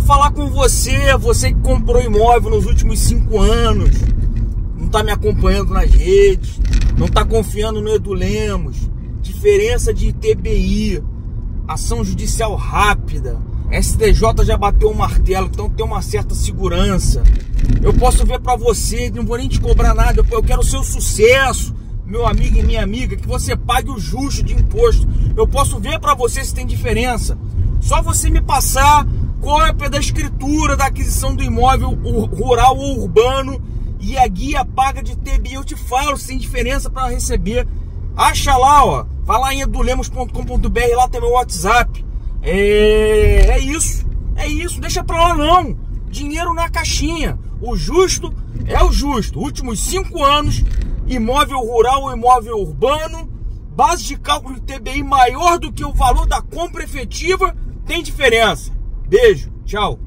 falar com você, você que comprou imóvel nos últimos 5 anos, não tá me acompanhando nas redes, não tá confiando no Edu Lemos. Diferença de ITBI, ação judicial rápida, STJ já bateu o martelo, então tem uma certa segurança. Eu posso ver pra você, não vou nem te cobrar nada, eu quero o seu sucesso, meu amigo e minha amiga, que você pague o justo de imposto. Eu posso ver pra você se tem diferença. Só você me passar cópia da escritura da aquisição do imóvel rural ou urbano e a guia paga de ITBI. Eu te falo se tem diferença para receber. Acha lá, ó. Vai lá em edulemos.com.br, lá tem meu WhatsApp. É isso, deixa pra lá não. Dinheiro na caixinha. O justo é o justo. Últimos 5 anos, imóvel rural ou imóvel urbano, base de cálculo de ITBI maior do que o valor da compra efetiva, tem diferença. Beijo, tchau.